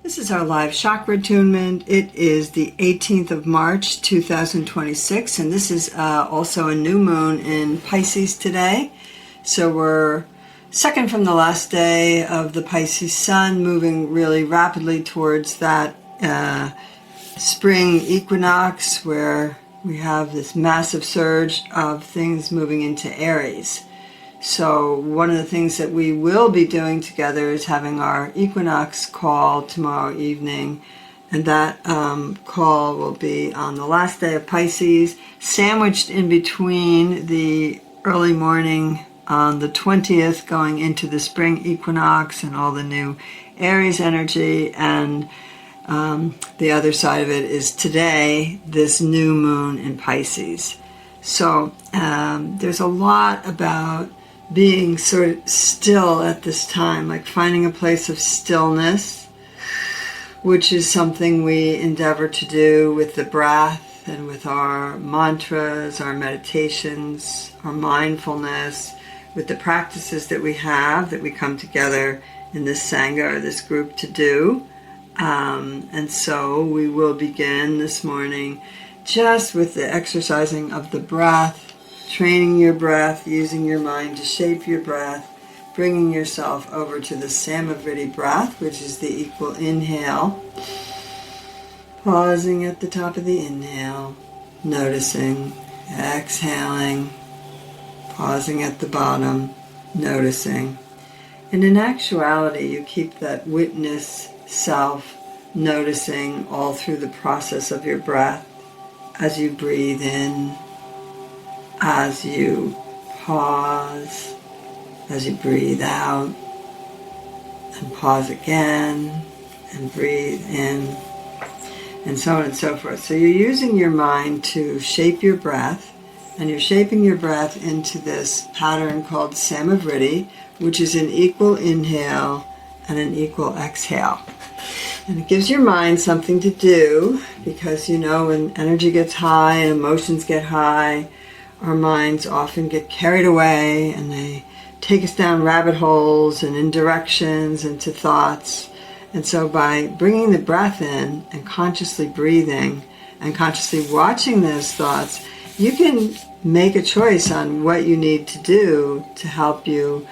This is our live chakra attunement. It is the 18th of March, 2026, and this is also a new moon in Pisces today. So we're second from the last day of the Pisces sun, moving really rapidly towards that spring equinox where we have this massive surge of things moving into Aries. So one of the things that we will be doing together is having our equinox call tomorrow evening. And that call will be on the last day of Pisces, sandwiched in between the early morning on the 20th, going into the spring equinox and all the new Aries energy. And the other side of it is today, this new moon in Pisces. So there's a lot about being sort of still at this time, like finding a place of stillness, which is something we endeavor to do with the breath and with our mantras, our meditations, our mindfulness, with the practices that we have, that we come together in this Sangha or this group to do. And so we will begin this morning just with the exercising of the breath, training your breath, using your mind to shape your breath, bringing yourself over to the Samavriti breath, which is the equal inhale. Pausing at the top of the inhale, noticing, exhaling, pausing at the bottom, noticing. And in actuality, you keep that witness self noticing all through the process of your breath as you breathe in, as you pause, as you breathe out, and pause again, and breathe in, and so on and so forth. So you're using your mind to shape your breath, and you're shaping your breath into this pattern called Samavriti, which is an equal inhale and an equal exhale. And it gives your mind something to do, because you know when energy gets high and emotions get high, our minds often get carried away and they take us down rabbit holes and in directions into thoughts. And so by bringing the breath in and consciously breathing and consciously watching those thoughts, you can make a choice on what you need to do to help you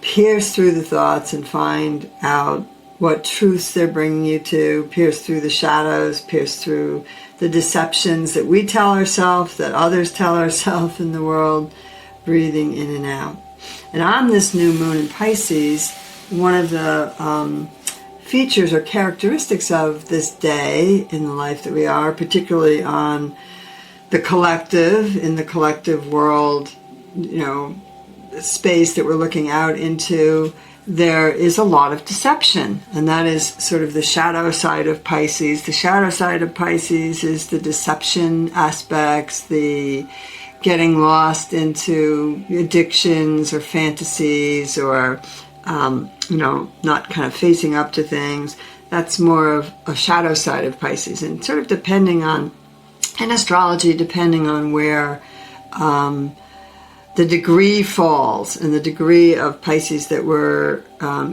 pierce through the thoughts and find out what truths they're bringing you to, pierce through the shadows, pierce through the deceptions that we tell ourselves, that others tell ourselves in the world, breathing in and out. And on this new moon in Pisces, one of the features or characteristics of this day in the life that we are, particularly on the collective, in the collective world, space that we're looking out into, there is a lot of deception, and that is sort of the shadow side of Pisces. The shadow side of Pisces is the deception aspects, the getting lost into addictions or fantasies or, not kind of facing up to things. That's more of a shadow side of Pisces, and sort of depending on, in astrology, depending on where the degree falls, and the degree of Pisces that we're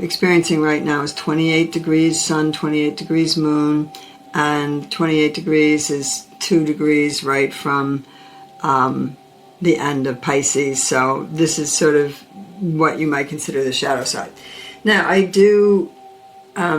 experiencing right now is 28 degrees sun, 28 degrees moon, and 28 degrees is 2 degrees right from the end of Pisces. So this is sort of what you might consider the shadow side. Now, I do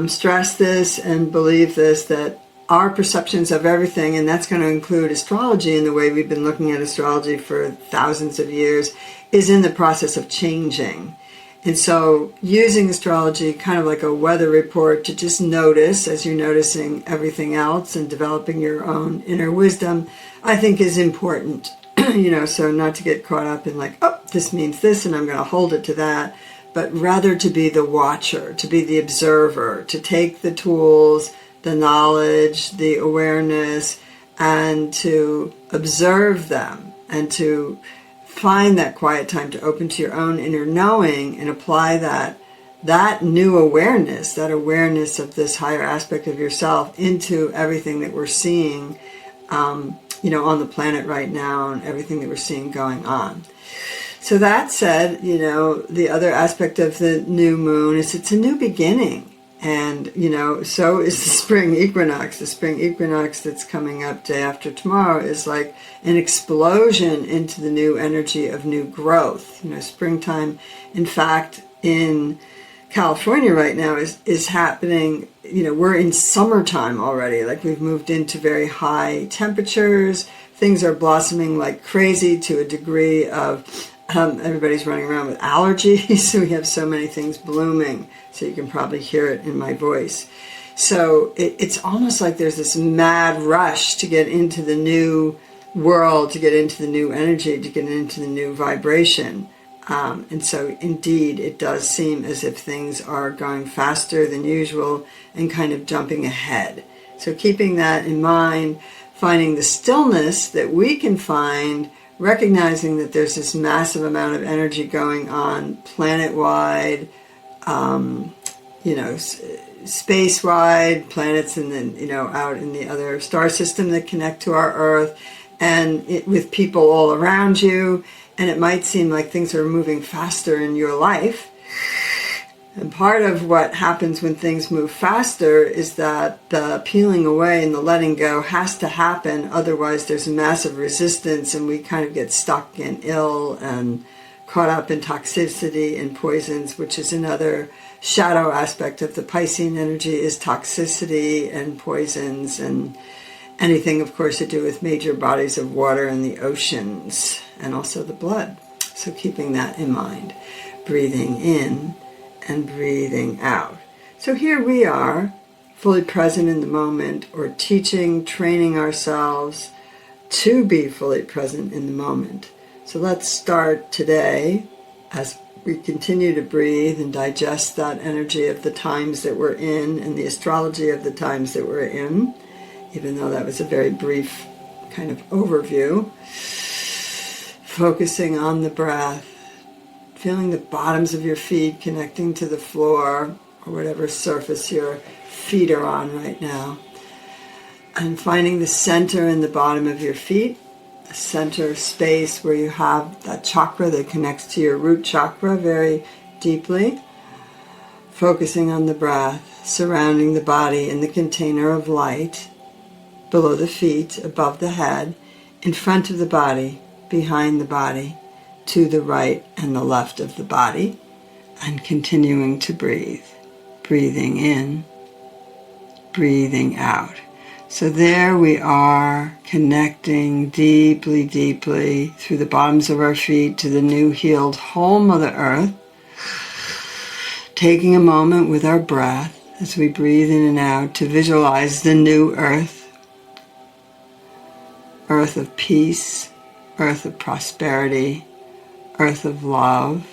stress this and believe this, that our perceptions of everything, and that's going to include astrology and the way we've been looking at astrology for thousands of years, is in the process of changing. And so using astrology kind of like a weather report to just notice as you're noticing everything else and developing your own inner wisdom, I think is important. So not to get caught up in like, oh, this means this and I'm going to hold it to that, but rather to be the watcher, to be the observer, to take the tools, the knowledge, the awareness, and to observe them and to find that quiet time to open to your own inner knowing and apply that new awareness, that awareness of this higher aspect of yourself into everything that we're seeing, on the planet right now and everything that we're seeing going on. So that said, the other aspect of the new moon is it's a new beginning. And, so is the spring equinox. The spring equinox that's coming up day after tomorrow is like an explosion into the new energy of new growth. Springtime, in fact, in California right now is happening. We're in summertime already. Like, we've moved into very high temperatures. Things are blossoming like crazy to a degree of everybody's running around with allergies. So we have so many things blooming. So you can probably hear it in my voice. So it's almost like there's this mad rush to get into the new world, to get into the new energy, to get into the new vibration. And so indeed, it does seem as if things are going faster than usual and kind of jumping ahead. So keeping that in mind, finding the stillness that we can find, recognizing that there's this massive amount of energy going on planet-wide, space-wide, planets and then, out in the other star system that connect to our Earth, and with people all around you. And it might seem like things are moving faster in your life. And part of what happens when things move faster is that the peeling away and the letting go has to happen. Otherwise, there's a massive resistance and we kind of get stuck and ill and caught up in toxicity and poisons, which is another shadow aspect of the Piscean energy, is toxicity and poisons and anything, of course, to do with major bodies of water and the oceans and also the blood. So keeping that in mind, breathing in and breathing out. So here we are, fully present in the moment, or teaching, training ourselves to be fully present in the moment. So let's start today as we continue to breathe and digest that energy of the times that we're in and the astrology of the times that we're in, even though that was a very brief kind of overview. Focusing on the breath, feeling the bottoms of your feet connecting to the floor or whatever surface your feet are on right now. And finding the center in the bottom of your feet, the center space where you have that chakra that connects to your root chakra very deeply. Focusing on the breath, surrounding the body in the container of light, below the feet, above the head, in front of the body, behind the body, to the right and the left of the body, and continuing to breathe. Breathing in, breathing out. So there we are, connecting deeply, deeply through the bottoms of our feet to the new healed whole Mother Earth. Taking a moment with our breath as we breathe in and out to visualize the new earth. Earth of peace, earth of prosperity, earth of love,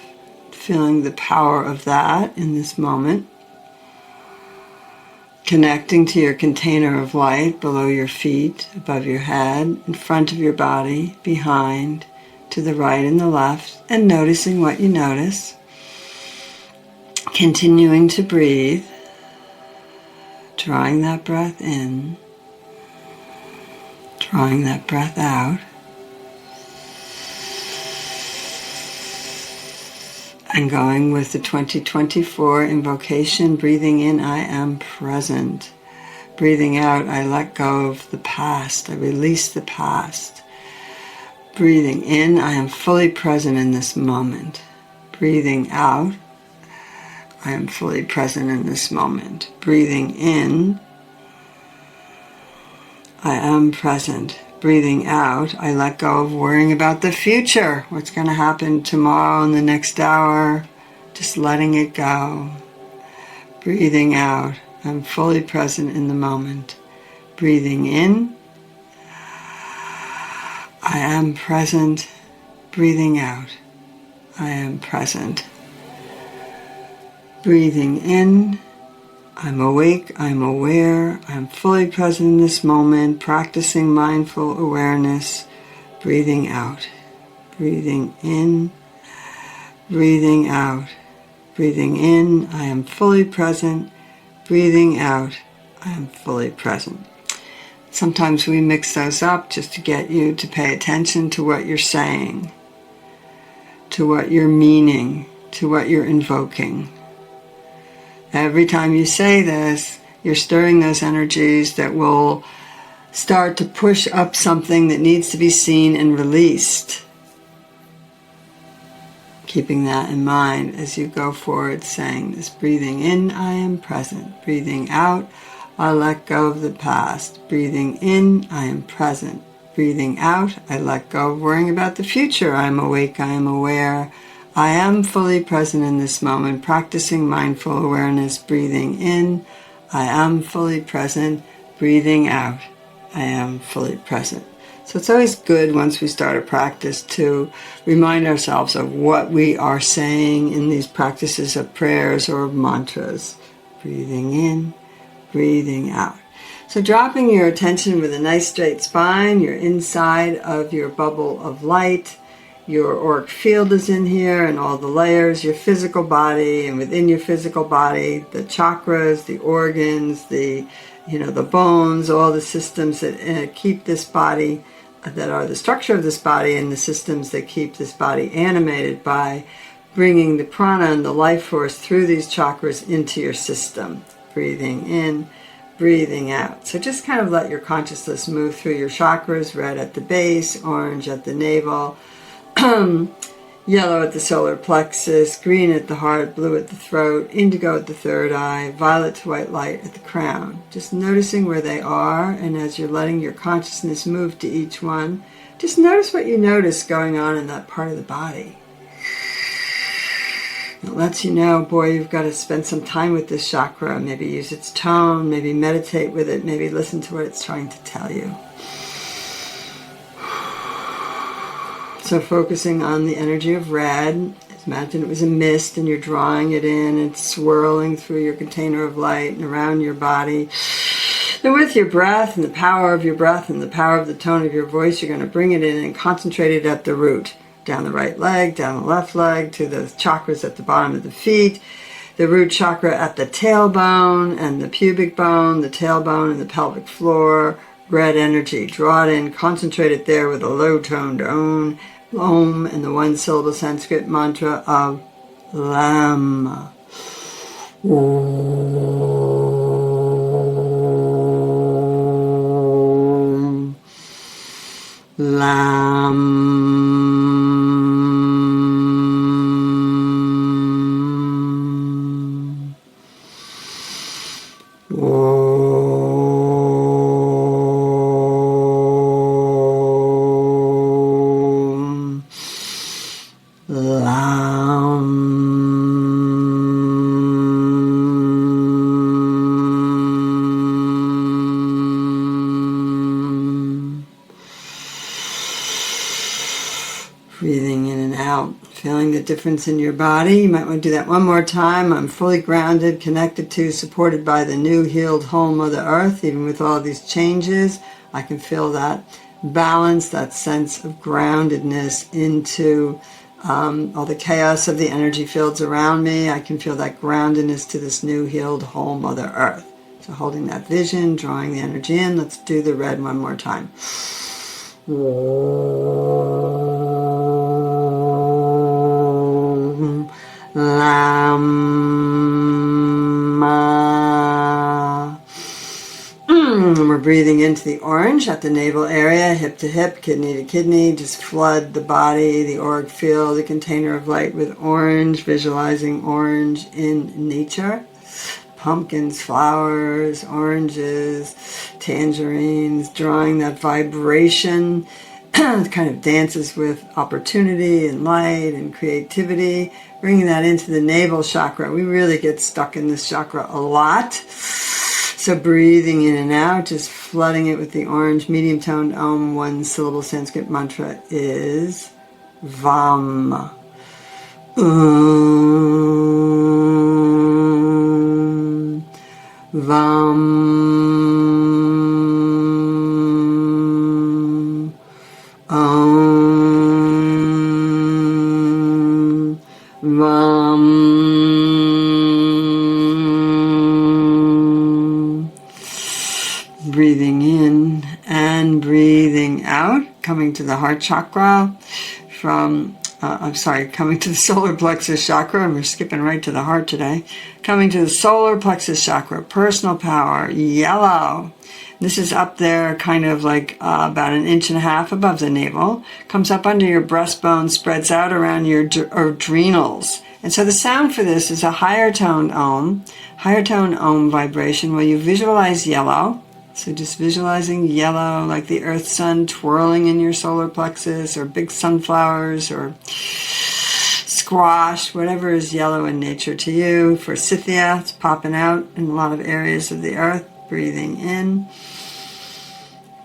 feeling the power of that in this moment. Connecting to your container of light below your feet, above your head, in front of your body, behind, to the right and the left, and noticing what you notice. Continuing to breathe, drawing that breath in, drawing that breath out. And going with the 2024 invocation, breathing in, I am present. Breathing out, I let go of the past. I release the past. Breathing in, I am fully present in this moment. Breathing out, I am fully present in this moment. Breathing in, I am present. Breathing out, I let go of worrying about the future, what's going to happen tomorrow and the next hour, just letting it go. Breathing out, I'm fully present in the moment. Breathing in, I am present. Breathing out, I am present. Breathing in, I'm awake, I'm aware, I'm fully present in this moment, practicing mindful awareness. Breathing out, breathing in, breathing out. Breathing in, I am fully present. Breathing out, I am fully present. Sometimes we mix those up just to get you to pay attention to what you're saying, to what you're meaning, to what you're invoking. Every time you say this, you're stirring those energies that will start to push up something that needs to be seen and released. Keeping that in mind as you go forward, saying this. Breathing in, I am present. Breathing out, I let go of the past. Breathing in, I am present. Breathing out, I let go of worrying about the future. I am awake, I am aware. I am fully present in this moment, practicing mindful awareness. Breathing in, I am fully present. Breathing out, I am fully present. So it's always good once we start a practice to remind ourselves of what we are saying in these practices of prayers or of mantras. Breathing in, breathing out. So dropping your attention with a nice straight spine, you're inside of your bubble of light. Your auric field is in here and all the layers, your physical body, and within your physical body, the chakras, the organs, the bones, all the systems that keep this body, that are the structure of this body, and the systems that keep this body animated by bringing the prana and the life force through these chakras into your system. Breathing in, breathing out. So just kind of let your consciousness move through your chakras, red at the base, orange at the navel, yellow at the solar plexus, green at the heart, blue at the throat, indigo at the third eye, violet to white light at the crown. Just noticing where they are, and as you're letting your consciousness move to each one, just notice what you notice going on in that part of the body. It lets you know, boy, you've got to spend some time with this chakra, maybe use its tone, maybe meditate with it, maybe listen to what it's trying to tell you. So focusing on the energy of red, imagine it was a mist and you're drawing it in and swirling through your container of light and around your body. Then with your breath and the power of your breath and the power of the tone of your voice, you're going to bring it in and concentrate it at the root. Down the right leg, down the left leg, to the chakras at the bottom of the feet, the root chakra at the tailbone and the pubic bone, the tailbone and the pelvic floor. Red energy, draw it in, concentrate it there with a low-toned om, and the one-syllable Sanskrit mantra of Lam. Om. Lam. Breathing in and out, feeling the difference in your body. You might want to do that one more time. I'm fully grounded, connected to, supported by the new, healed, whole Mother Earth. Even with all these changes, I can feel that balance, that sense of groundedness into all the chaos of the energy fields around me. I can feel that groundedness to this new, healed, whole Mother Earth. So holding that vision, drawing the energy in. Let's do the red one more time. Lama. We're breathing into the orange at the navel area, hip to hip, kidney to kidney. Just flood the body, the auric field, the container of light with orange, visualizing orange in nature. Pumpkins, flowers, oranges, tangerines, drawing that vibration. It kind of dances with opportunity and light and creativity, bringing that into the navel chakra. We really get stuck in this chakra a lot. So breathing in and out, just flooding it with the orange medium toned om. One syllable Sanskrit mantra is Vam. Vam. Vam. Breathing in and breathing out, coming to the heart chakra from coming to the solar plexus chakra, and we're skipping right to the heart today. Coming to the solar plexus chakra, personal power, yellow. This is up there, kind of like about 1.5 inches above the navel. Comes up under your breastbone, spreads out around your adrenals. And so the sound for this is a higher tone ohm vibration where you visualize yellow. So just visualizing yellow, like the earth sun twirling in your solar plexus, or big sunflowers, or squash, whatever is yellow in nature to you. Forsythia, it's popping out in a lot of areas of the earth. Breathing in,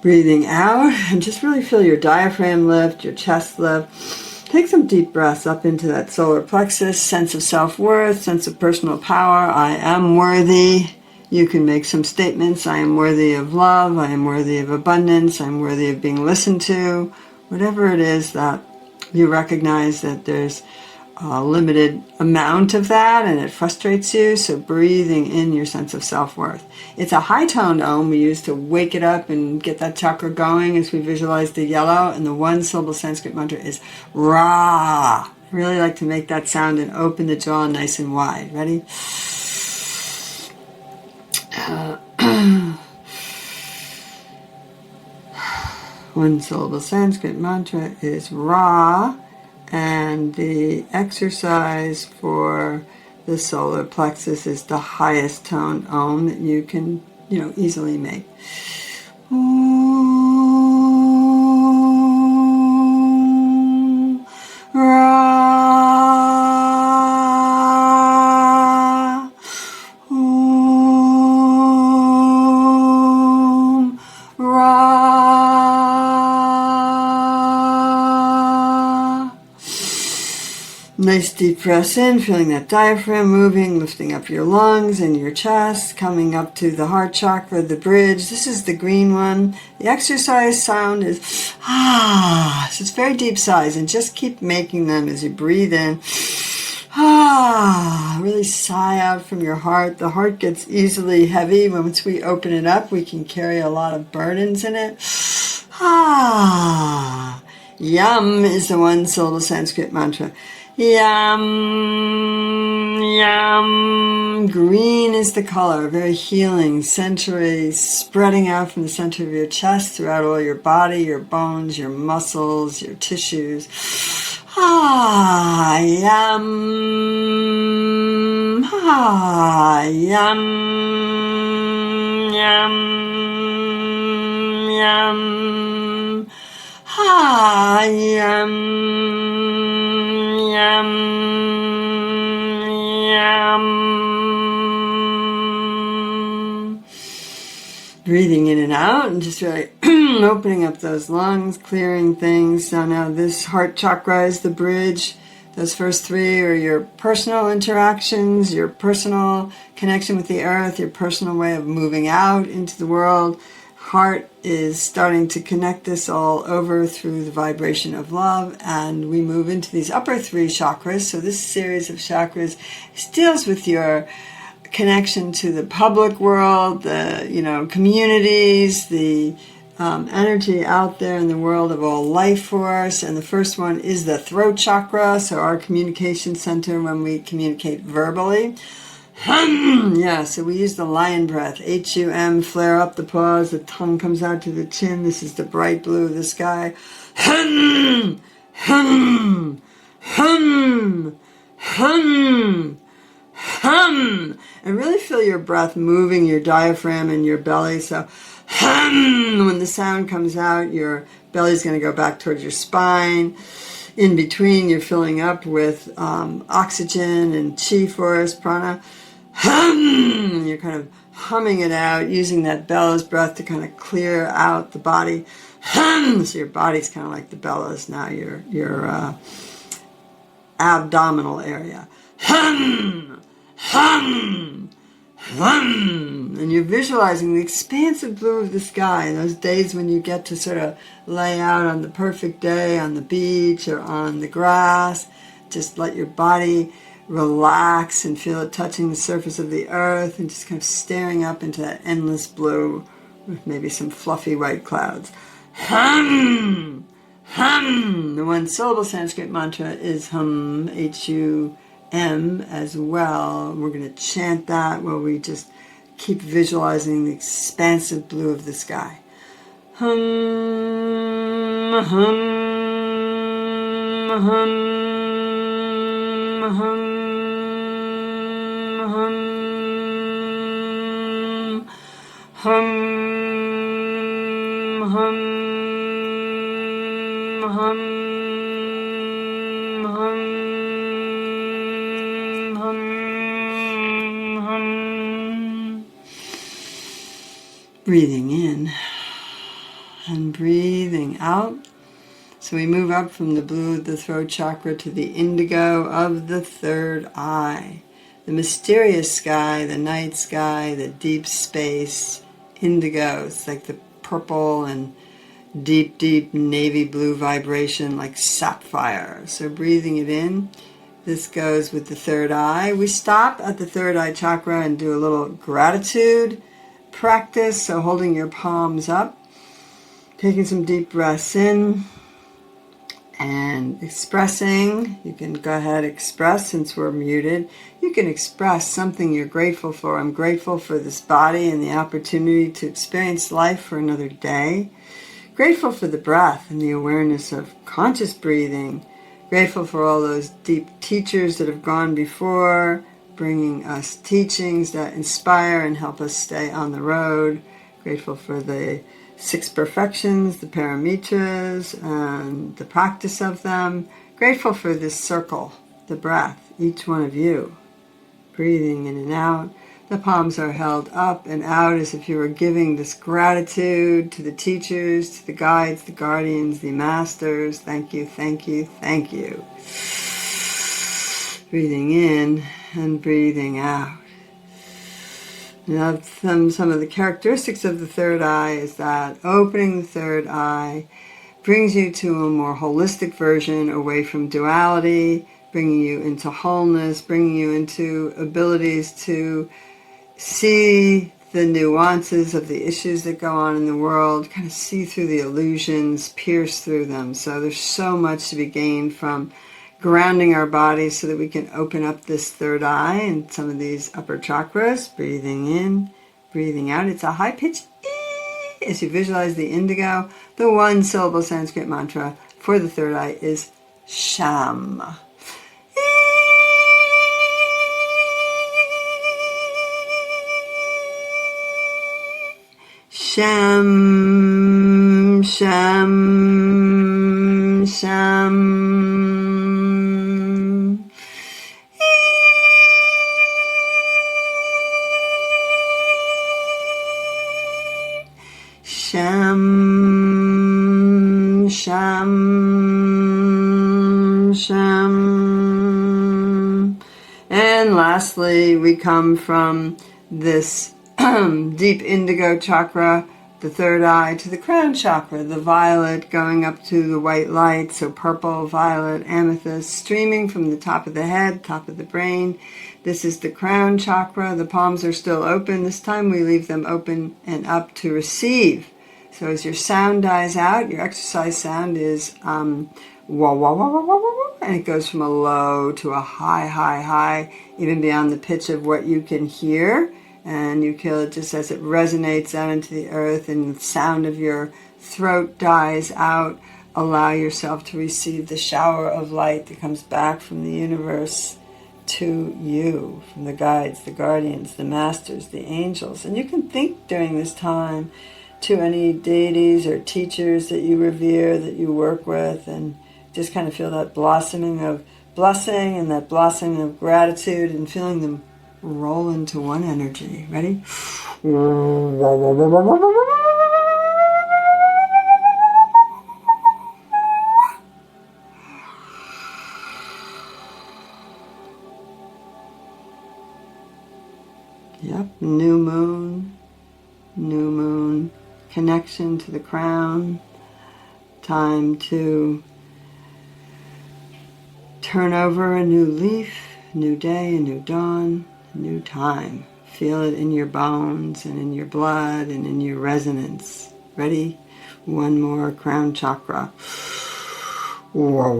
breathing out, and just really feel your diaphragm lift, your chest lift. Take some deep breaths up into that solar plexus, sense of self-worth, sense of personal power. I am worthy. You can make some statements. I am worthy of love. I am worthy of abundance. I'm worthy of being listened to. Whatever it is that you recognize that there's a limited amount of that and it frustrates you, so breathing in your sense of self-worth. It's a high-toned ohm we use to wake it up and get that chakra going as we visualize the yellow, and the one-syllable Sanskrit mantra is Ra. I really like to make that sound and open the jaw nice and wide. Ready? One-syllable Sanskrit mantra is Ra. And the exercise for the solar plexus is the highest tone ohm that you can, easily make. Ra, Ra. Nice deep breaths in, feeling that diaphragm moving, lifting up your lungs and your chest, coming up to the heart chakra, the bridge. This is the green one. The exercise sound is so it's very deep sighs, and just keep making them as you breathe in. Really sigh out from your heart. The heart gets easily heavy. Once we open it up, we can carry a lot of burdens in it. Yam is the one-syllable Sanskrit mantra. Yam, yam. Green is the color, very healing, century, spreading out from the center of your chest throughout all your body, your bones, your muscles, your tissues. Yam, yam, yam, yam. Yam, yam, yam. Breathing in and out, and just really opening up those lungs, clearing things. So now this heart chakra is the bridge. Those first three are your personal interactions, your personal connection with the earth, your personal way of moving out into the world. Heart is starting to connect us all over through the vibration of love, and we move into these upper three chakras. So this series of chakras deals with your connection to the public world, the communities, the energy out there in the world of all life force. And the first one is the throat chakra, so our communication center when we communicate verbally. So we use the lion breath, H-U-M, flare up the paws, the tongue comes out to the chin. This is the bright blue of the sky. And really feel your breath moving your diaphragm and your belly. So when the sound comes out, your belly's going to go back towards your spine. In between, you're filling up with oxygen and chi force, prana. You're kind of humming it out, using that bellows breath to kind of clear out the body. So your body's kind of like the bellows now, your abdominal area. And you're visualizing the expansive blue of the sky, those days when you get to sort of lay out on the perfect day on the beach or on the grass. Just let your body relax and feel it touching the surface of the earth, and just kind of staring up into that endless blue with maybe some fluffy white clouds. Hum. The one syllable Sanskrit mantra is hum, H-U-M as well. We're going to chant that while we just keep visualizing the expansive blue of the sky. Hum, hum, hum, hum, hum, hum, hum, hum, hum, hum, hum. Breathing in and breathing out. So we move up from the blue of the throat chakra to the indigo of the third eye. The mysterious sky, the night sky, the deep space, indigo. It's like the purple and deep, deep navy blue vibration like sapphire. So breathing it in. This goes with the third eye. We stop at the third eye chakra and do a little gratitude practice. So holding your palms up, taking some deep breaths in and expressing. You can go ahead and express since we're muted. You can express something you're grateful for. I'm grateful for this body and the opportunity to experience life for another day. Grateful for the breath and the awareness of conscious breathing. Grateful for all those deep teachers that have gone before, bringing us teachings that inspire and help us stay on the road. Grateful for the 6 perfections, the paramitras, and the practice of them. Grateful for this circle, the breath, each one of you. Breathing in and out. The palms are held up and out as if you were giving this gratitude to the teachers, to the guides, the guardians, the masters. Thank you, thank you, thank you. Breathing in and breathing out. Now, some of the characteristics of the third eye is that opening the third eye brings you to a more holistic version, away from duality, bringing you into wholeness, bringing you into abilities to see the nuances of the issues that go on in the world, kind of see through the illusions, pierce through them. So there's so much to be gained from grounding our bodies so that we can open up this third eye and some of these upper chakras. Breathing in, breathing out. It's a high-pitched ee as you visualize the indigo. The one syllable Sanskrit mantra for the third eye is Sham. Sham, sham, sham. Sham, sham, sham. And lastly, we come from this deep indigo chakra, the third eye, to the crown chakra, the violet going up to the white light, so purple, violet, amethyst, streaming from the top of the head, top of the brain. This is the crown chakra. The palms are still open. This time we leave them open and up to receive. So as your sound dies out, your exercise sound is wah, wah, wah, wah, wah, wah, wah, and it goes from a low to a high, high, high, even beyond the pitch of what you can hear. And you feel it just as it resonates out into the earth and the sound of your throat dies out. Allow yourself to receive the shower of light that comes back from the universe to you, from the guides, the guardians, the masters, the angels. And you can think during this time to any deities or teachers that you revere, that you work with, and just kind of feel that blossoming of blessing and that blossoming of gratitude and feeling them roll into one energy. Ready? Yep, new moon, connection to the crown. Time to turn over a new leaf, new day, a new dawn. New time. Feel it in your bones and in your blood and in your resonance. Ready? One more crown chakra. Once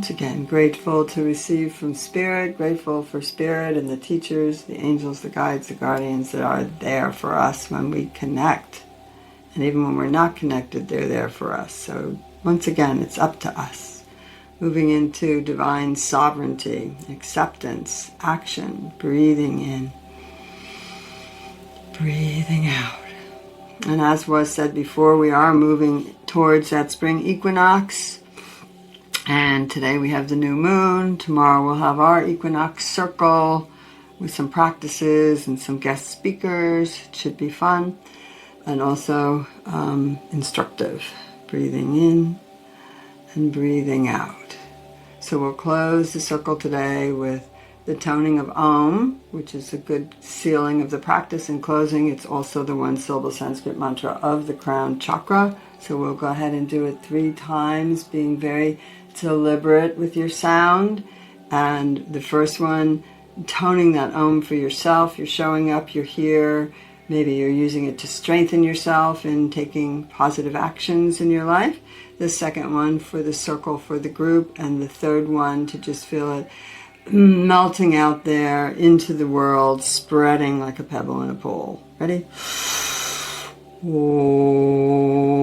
again, grateful to receive from Spirit, grateful for Spirit and the teachers, the angels, the guides, the guardians that are there for us when we connect. And even when we're not connected, they're there for us. So once again, it's up to us. Moving into divine sovereignty, acceptance, action, breathing in, breathing out. And as was said before, we are moving towards that spring equinox. And today we have the new moon. Tomorrow we'll have our equinox circle with some practices and some guest speakers. It should be fun and also instructive. Breathing in and breathing out. So we'll close the circle today with the toning of Om, which is a good sealing of the practice. In closing, it's also the one-syllable Sanskrit mantra of the crown chakra. So we'll go ahead and do it 3 times, being very deliberate with your sound. And the first one, toning that Om for yourself. You're showing up, you're here. Maybe you're using it to strengthen yourself in taking positive actions in your life. The second one for the circle for the group. And the third one to just feel it melting out there into the world, spreading like a pebble in a pool. Ready? Om.